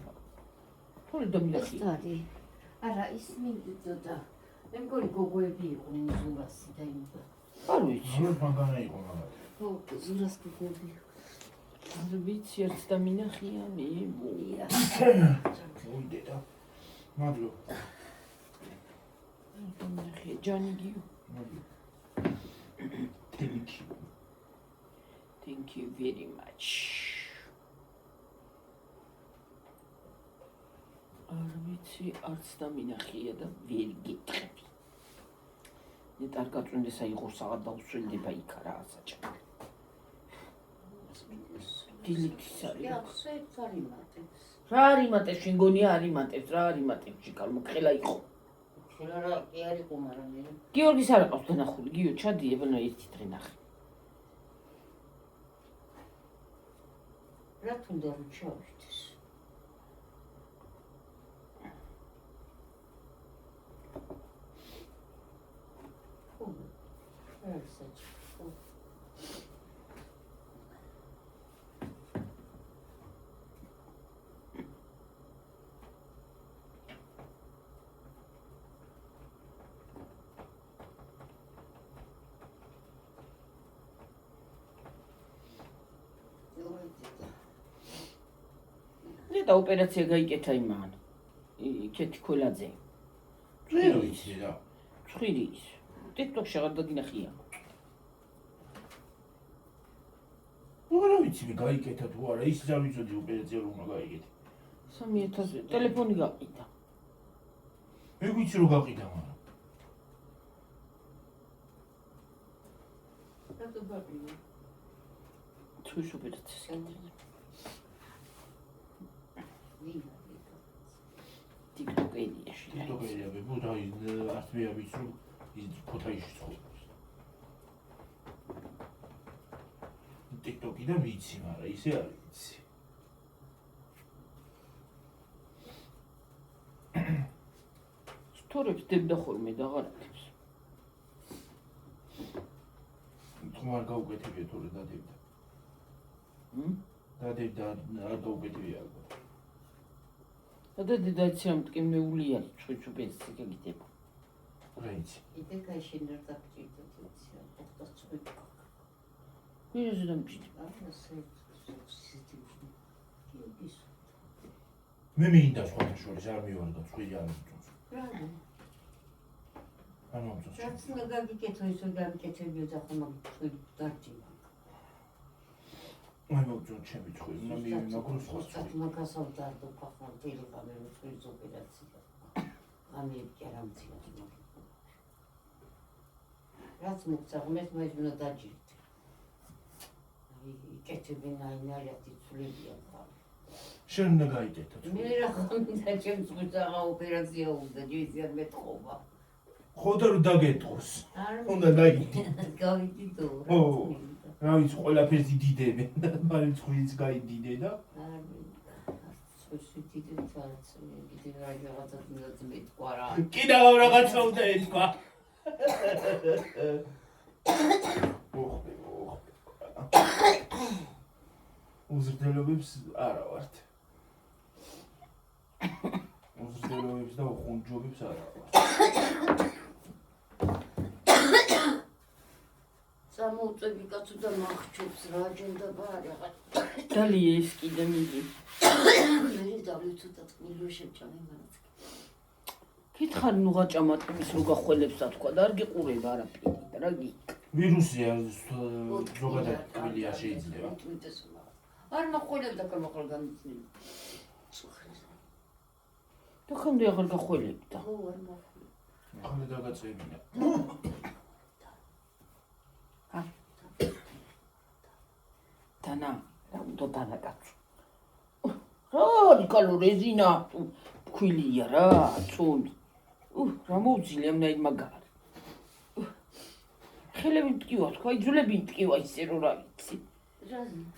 თორე დამილახი. სტარი. არა ის მინდოდა. მე მგონი გოგოები იყო ზურასი და იმდა. არ ვიცი. ნუ მაგარი იყო მაგარი. ხო, ზურას გოგოები. არ ვიცი ერთ და მინახია მე. უიდედა. მადლობ. მინახია ჯანიგიო. Thank you very much. არ ვიცი არც და მინახია და ვერ გიტყვი. ნეტ არ გაწვენდეს აი ყურს აღარ დაუსვენდება იქა რა ასაჭა. დილიქის არის. რა არიმატებს შენ გონია არიმატებს რა არიმატებს ჩიკალ მოყელა იყო. რა კი არ იყო მაგრამ გიორგის არ ყავს დანახული გიო ჩადი ებანა ერთი დღე ნახე. რა თუნდა რომ ჩავიდეს. და ოპერაცია გაიკეთა იმან. იქეთი ქოლაძე. რა ვიცი რა. ცხვირის. TikTok-ში აღარ დაგინახია. რა ვიცი მე გაიკეთა თუ არა, ის რა ვიცოდი ოპერაცია რომ გაიკეთე. 3000 ტელეფონი გაყიდა. მე ვიცი რომ გაყიდა მაგრამ. რატო გაყიდა? ცხვირის ოპერაციას გაკეთე. TikTok-იდიაში. TikTok-ია მე ბუდა არც მე ვიცი რომ ის ქუთაისში ცხოვრობს. TikTok-იდან ვიცი, მაგრამ ისე არ ვიცი. სტორებს დებდა ხოლმე და აღარ აკეთებს. თუ არ გაუკეთებია თორე დადებდა. დადებდა არ გაუკეთებია ალბათ. და დედაცი ამ ტკივნეული არის ცხვირის ოპერაცია გაკეთება. რა იცი. იდე გაიშენერ და ჭირდა თეცია. ოხტას წვით. ვირუს დამჭირდა. მე მინდა სხვა შორის არ მივარდა ცხვირი არ მიწონს. რა? არ მომწონს. რაც გაგიკეთო ისე გაგიკეთებია და ხომ ცხვირი დარჩება. არ მომწონს ჩემი ცხვირი, უნდა მივიმაგრო სხვა ცხვირი. მაგასავდარდო ხახმარ ტელეფონი ცხვირის ოპერაცია. ამერიკა რამცია თქო. რაც მოგწაღმეს მე უნდა დაჭირდე. კეთებენ აინარიათი ცვლილებია ხარ. შენ უნდა გაიკეთო. მე რა ხონდა ჩემ ცხვირსაღა ოპერაცია უნდა ჯეიზიად მეტყობა. ხო და რომ დაგეტყოს. არ უნდა გაიგდო. გავიდიდო. ო, რა ვიცი ყველაფერს იდიდებენ და მაგრამ ცხვირიც გაიდიდე და არ ცხვირში დიდე თვალს კიდე რაღაცა უნდა მეტყვა რა. კიდევ რაღაცა უნდა ეთქვა. უზრდელობებს არა ვართ. უზრდელობებს და უხუნჯობებს არა ვართ. სამოუწევი კაცო და მახჩობს რა აჯენდა ბარაღა. დალია ის კიდე მიდი. მე დავლი ცოტა წყვილო შეჭამე მანაც. კითხარ ნუ გაჭამატების რო გახველებს და თქვა და არ გიყურება არაფერი და რა გი. ვირუსია ზოგადად კბილია შეიძლება. არ მოხველებდა კამოყრა გამიწნილი. და ხამდე აღარ გახველებდა. ხო არ მოხველებდა. ახლა დაგაწევინა. დანა, რა უნდა დანაკაცო. რადიკალო რეზინა ფქვილია რა, წუნ. რა მოუძილი ამნაირ მაგარი. ხელები მტკივა, თქვა იძულები მტკივა ისე რომ რა ვიცი.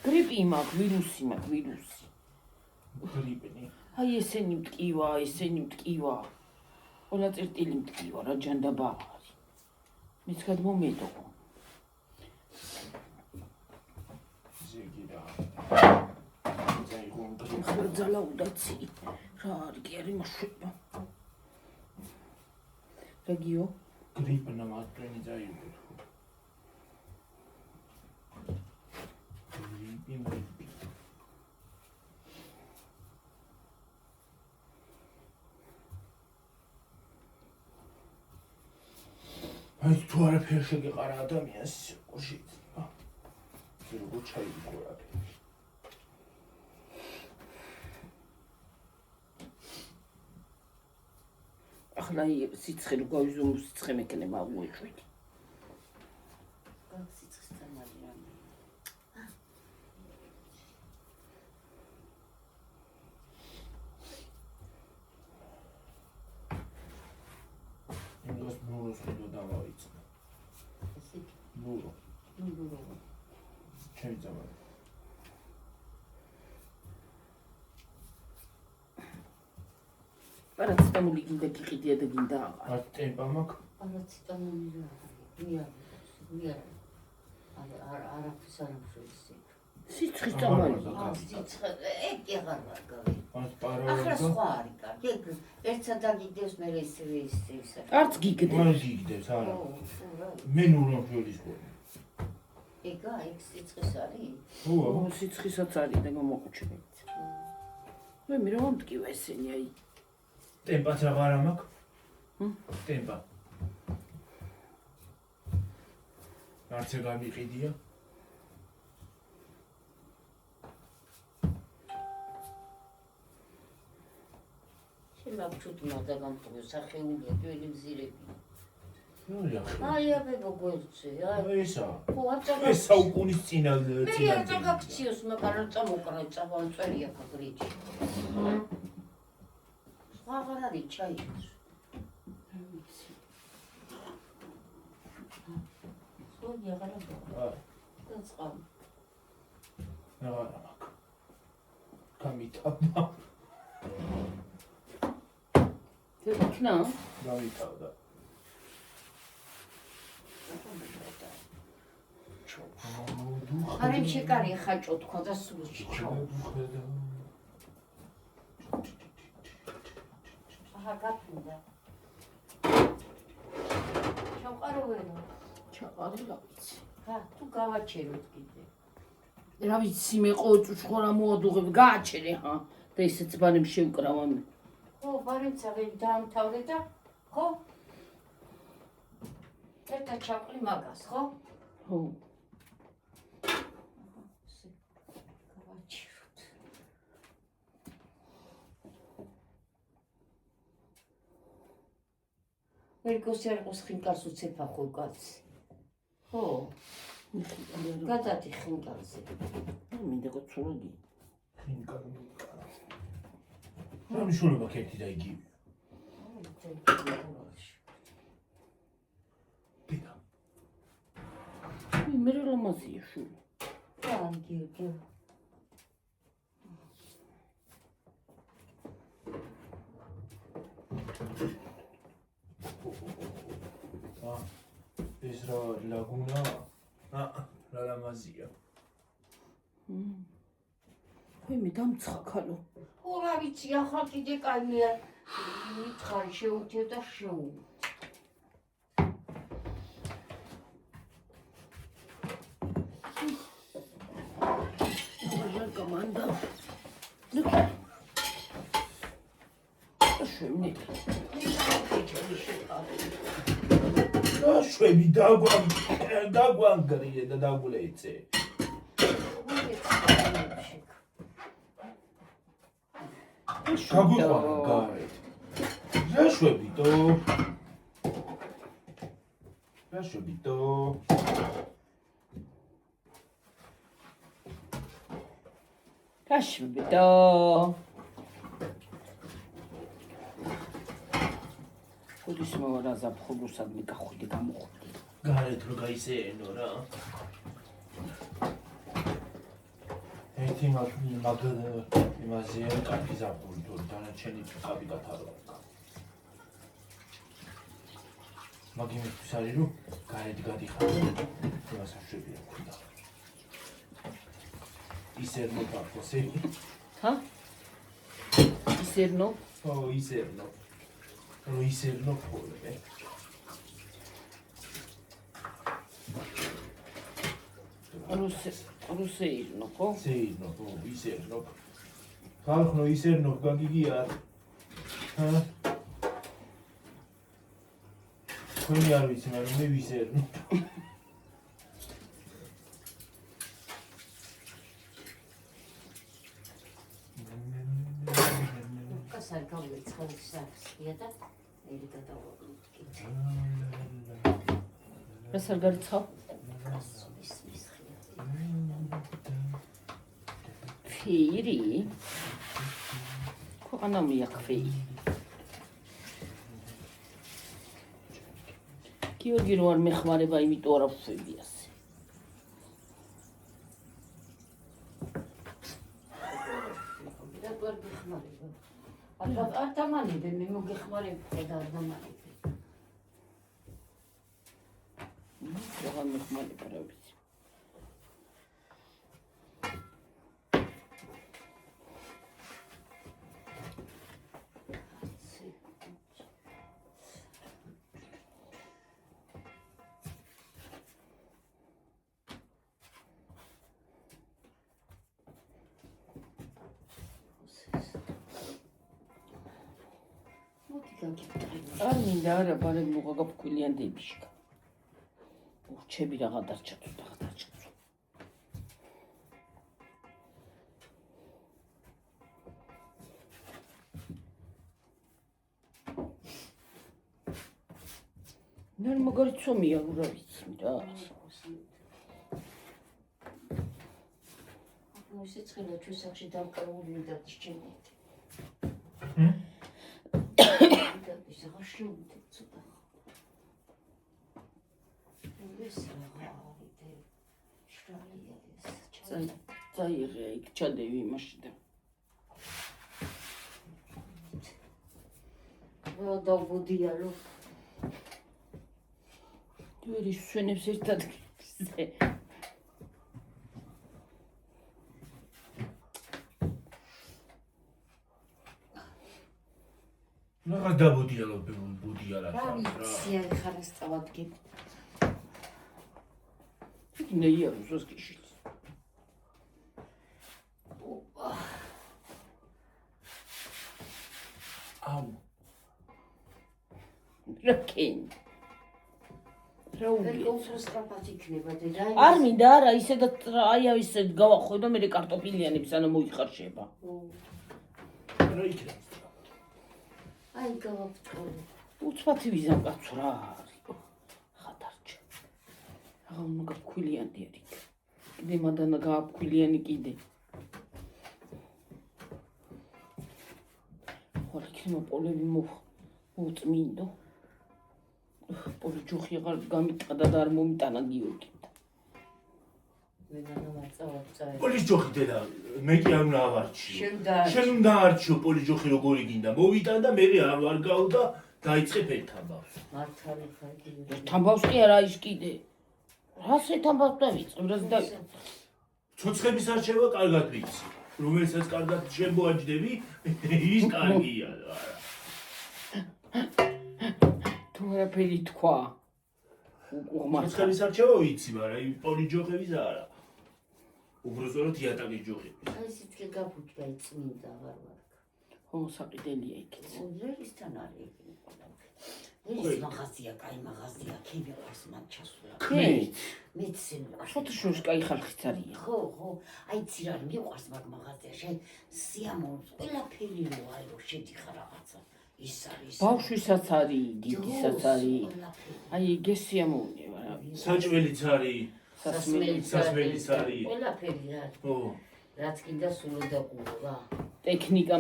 გრიპი მაქვს, ვირუსი მაქვს, ვირუსი. გრიპი. აი ესენი მტკივა, ესენი მტკივა. ყველა წერტილი მტკივა, რა ჯანდაბა არის. მეც გადმომედო. ხრძალა უდაცი. რა არის კი არის მაშუება. რეგიო? გრიპი ნამატენი დაიბო. გრიპი. აი თუ არაფერი შეგეყარა ადამიანს ყოში. ისე როგორ ჩაიგო არაფერი. ახლა სიცხე რო გავიზუმ სიცხე მეკნება მოიშვით. სიცხესთან არის. იმას ნუროს ხიდო დავაიწყე. ესე ნურო. ნურო. ჩემი ძაღლი. სისტემული გინდა გიყიდია და გინდა აღარ. არ ტემპა მაქვს. არა ცოტა მომიდა. მია. არაფერს არ აქვს. სიცხის წამალი. ეგ აღარ ვარ გავი. მას ახლა პარავდა. სხვა არის კარგი. ერთსა დაგიდევს მე ის. არც გიგდე. არ გიგდებს არა. მე ნურამშვილის გონი. ეგა ეგ სიცხის არის? ო, სიცხისაც არის და გამოყუჩებით. მე მე რომ მткиვა ესენი აი. ტემპაც აღარ მაქვს. ტემპა. არც ეგ გამიყიდია. შევაბჩუთ მაგა გამწვევ სახეულია ძველი მზირები. ნუ აი აბებო გვერდზე აი ესა. ხო აწაგა ეს საუკუნის წინა მე აწაგა ქციოს მაგრამ წამოკრა წავანწერია ფაგრიჩი. სხვა აღარ არის ჩაი. სულ აღარ არის. და წყალი. აღარ მაქვს. გამიტავდა. თქნა? გამიტავდა. არემ შეკარი ხაჭო თქვა და სულ ჩო. აჰა გაფუნდა. ჩაყარო ვენა. ჩაყარი რა ვიცი. ხა თუ გავაჩეროთ კიდე. რა ვიცი მე ყოწუს ხორა მოადუღებ გააჩერე ხა და ისეც ბარემ შევკრავა მე. ხო, ბარემცა ვერ დაამთავრე და ხო? ერთად ჩაყლი მაგას, ხო? ხო. გავაჩეროთ. ვერგოსი არ ყოს ხინკალს უცეფა ხო კაცი. ხო, გადადი ხინკალზე. მინდა გოცუროგი. ხინკალი. რა მნიშვნელობა ქეთი და იგივე. დედა. მე რა ლამაზია შული. გიგი. ეს რა ლაგუნა? რა ლამაზია. ხოი მე დამცხა ქალო. ხო რა ვიცი ახლა კიდე კაინია მითხარი შეუთიო და შეუ. აღარ გამანდა. შევნი. შვები დაგვანგრიე და დაგულეიცე. გაგვიყვანა გარეთ. რა შვებიტო? რა შვებიტო? გაშვებიდო. ხუდის მოვარაზა ხულუსად მიკახვიდი გამოხვდი. გარეთ რო გაისეენო რა. ერთი იმაზეა კაფი ზაფხული თუ დანარჩენი კაფი გათარო. მაგიმისთვის არის რომ გარეთ გადიხარ იმას აშვები რა ქვია. ისერნო პარკოსი. ხა? ისერნო? ო ისერნო. რო ისერნო ხოლმე. რუსეირნო ხო? სეირნო, ისერნო. ხალხნო ისერნო გაგიგია. ჰა? ხონი არ ვიცი, მაგრამ მე ვისერნო. კასარ გავიცხავ საქსია და ერი გადავაკეთე. რას არ გარცხავ? გასვლის მისხია. ფეირი? ქვეყანა მიაქვეი. გიორგი რო არ მეხმარება, იმიტომ არ ვშვები ასე. და გვერდი ხმარება. არ დამალები, მე მოგეხმარებდი და არ დამალები. აღარ მეხმარება რა ვიცი. არ მინდა არა ბარემ ნუღა გაფქვილიანდები შეკა. ურჩები რაღა დარჩა თუ და დარჩა. ნერ მაგარი ცომია რა ვიცი რა. მოსი ცხელა ჩვენ სახში დამყარული და ჩჩენით. ის აღარ შევიდეთ ცოტა. ეს რა ვიდე. შრალია ეს. წაიღე იქ ჩადევი იმაში და. რა დავბუდიალო. დვერი სვენებს ერთად ზე. რა დაბუდიალო ბუდიალა რა ვიცი აი ხარ სწავადგებ. ნეია რუსოს გიშილ. აუ რაკენ. რა მე უგე. გულს სწრაფად იქნება და არ მინდა არა ისედაც აი ისე გავახვევ და მე კარტოფილიანებს ანუ მოიხარშება. რა იქნება? აი გავაფწორი. უცბათი ვიზამ კაცო რა არის. ხადარჩა. აღარ უნდა გაფქვილიანდი არ იქ. კიდე მანდანა გააფქვილიანი კიდე. ხარ იქნება პოლები მოწმინდო. პოლი ჯოხი აღარ გამიტყდა და არ მომიტანა გიორგი. მე განავაწავ. პოლის ჯოხი დედა მე კი არ უნდა ავარჩიო. შენ უნდა არჩიო პოლის ჯოხი როგორი გინდა მოვიტან და მე არ გავ და დაიწყე ფერთამბავს. მართალი ხარ კიდე. თამბავს კი არა ის კიდე. რას ეთამბავს და ვიწევ რას და ცოცხების არჩევა კარგად ვიცი. რომელსაც კარგად შემოაჯდები ის კარგია. თუ არაფერი თქვა. უყურმართ. ცოცხების არჩევა ვიცი, მაგრამ პოლის ჯოხების არა. უბრალოდ იატაკის ჯოხები. აი სიტყვი გაფუჭდა იწმინდა აღარ ვარ. ხო საყიდელია იქით. ლერისთან არის ლერის მაღაზია, კაი მაღაზია, ქები ყავს მან ჩასულა. მეცენ ფოტოშოპს კაი ხალხიც არის. ხო, აი ცირარი მიყვარს მაგ მაღაზიაში, სიამოვნებს, ყველაფერი რო აი რო შედიხარ რაღაცა. ის არის. ბავშვისაც არის, დიდისაც არის. აი გესიამოვნება რა. საჭველიც არის, სასმელიც სასმელიც არის. ყველაფერი არის. ო. რაც კიდე სულ დაგურო რა. ტექნიკა.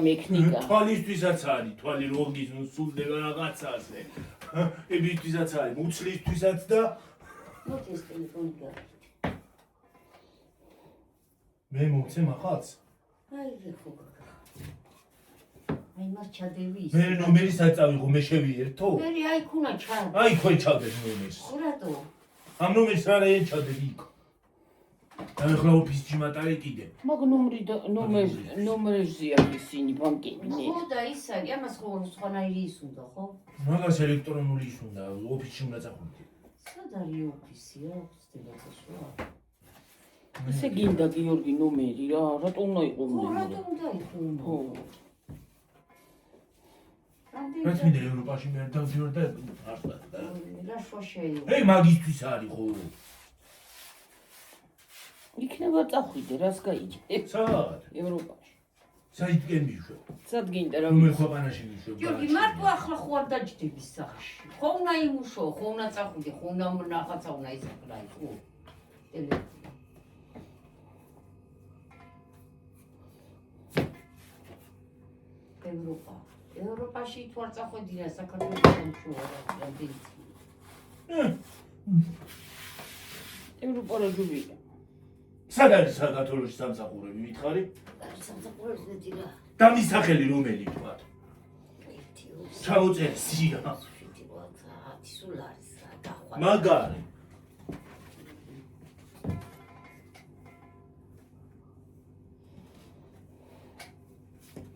თვალისთვისაც არის, თვალი როგის სულდება რაღაცაზე. ებისთვისაც არის, მუცლისთვისაც და მოდი ეს ტელეფონი გაიგეთ. მე მოვცემ ახალს. აი ხო გაგა. აი მას ჩადევი ის. მე ნომერის აწავიღო, მე შევიერთო. მე აი ქუნა ჩან. აი ხო ჩავდეთ ნომერს. ხო რატო? ამ ნომერს რა ჩავდეთ იქ. და ახლა ოფისში მატარე კიდე. მაგ ნომერზია ისინი ბანკები. ხო და ის არის, ამას ხო სხვანაირი ის უნდა, ხო? მაგას ელექტრონული ის უნდა, ოფისში უნდა წახვიდე. სად არის ოფისი, რა ხსდებაცა? ესე გინდა გიორგი ნომერი რა, რატო უნდა იყო? ხო, რატო უნდა იყო? ხო. რაც მინდა ევროპაში მე არ დავდივარ და ახლა. რა შვა შეიძლება? ეი მაგისთვის არის ხო? იქნება წახვიდე, რას გაიჭე? სად? ევროპაში. საიტკენ მიშვე. სად გინდა რა? რომელ ხვაპანაში მიშვე? ჯოგი, მარტო ახლა ხო არ დაჯდების სახში. ხო უნდა იმუშო, ხო უნდა წახვიდე, ხო უნდა ნახაცა უნდა ისაკრაი, ხო? ევროპა. ევროპაში თუ არ წახვედი რა საქართველოსთან შუა დილით. ევროპა რა ჯობია? სად არის საქართველოში სამსახურები მითხარი? სამსახურებს მეტი რა. და მის სახელი რომელი თქვა? ჩაუწერ სია. 7-10 სულ არის რა დახვალ. მაგარი.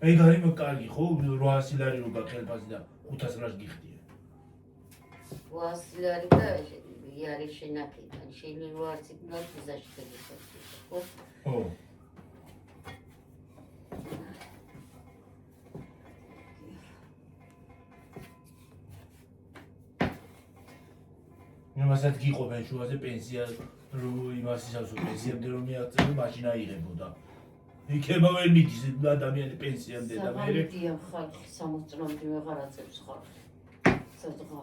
ეგ არის კარგი ხო 800 ლარი რო გახელფასი და 500 ლარი გიხდია. 800 ლარი და იარი შენაკიდან შეიძლება არც იქნას ვიზაში შეგეცდეთ. ო. იმასაც გიყოფენ შუაზე პენსია რო იმას ისავსო პენსიამდე რომ მიაღწევ მაშინ აიღებოდა. იქება ვერ მიდის ადამიანი პენსიამდე და მე სამედია ხალხი 60 წლამდე ვეღარ აწევს ხალხი. სადღა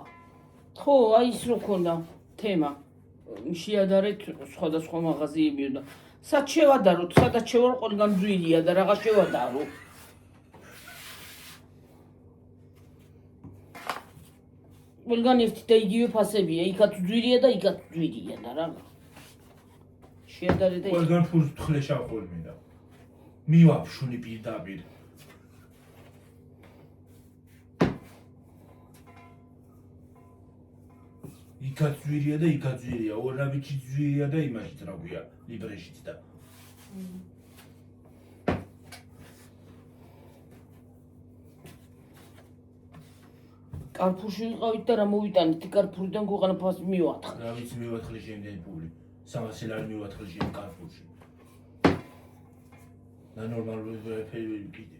ხო, აი ის რო ქონდა თემა. შეადარეთ სხვადასხვა მაღაზიებიო და სად შევადაროთ, სადაც შევალ ყველგან ძვირია და რაღაც შევადარო. ყველგან ერთი და იგივე ფასებია, იქაც ძვირია და იქაც ძვირია და რაღაც. შეადარე და ყველგან ფულს თხლეშა ხოლმე და მივაფშუნი პირდაპირ. იქაც ძვირია და იქაც ძვირია, ორნაბიჩი ძვირია და იმაშიც რა ქვია, ლიბრეშიც და. კარფურში ვიყავით და რა მოვიტანეთ კარფურიდან ქვეყანა ფასი მივათხე. რა ვიცი მივათხლე შემდენი ფული. 300 ლარი მივათხლე შემდენ კარფურში. და ნორმალური ფერი კიდე.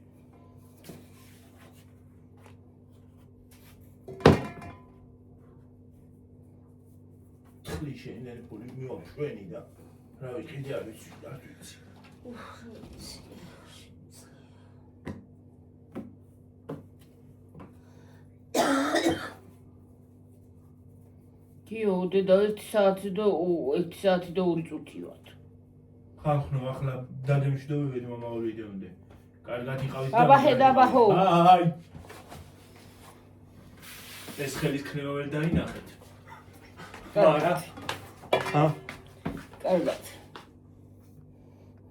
შემდენი ფული მივაშვენი და რა ვიცი კიდე არ ვიცი. კიო, დედა 1 საათი და 2 წუთი ვართ. ხალხნო ახლა დაგემშვიდობებდი მამა ვიდეონდე. კარგად იყავით აბაჰე დაბაჰო. აი. ეს ხელის ქნება ვერ დაინახეთ. კარგად. ჰა? კარგად.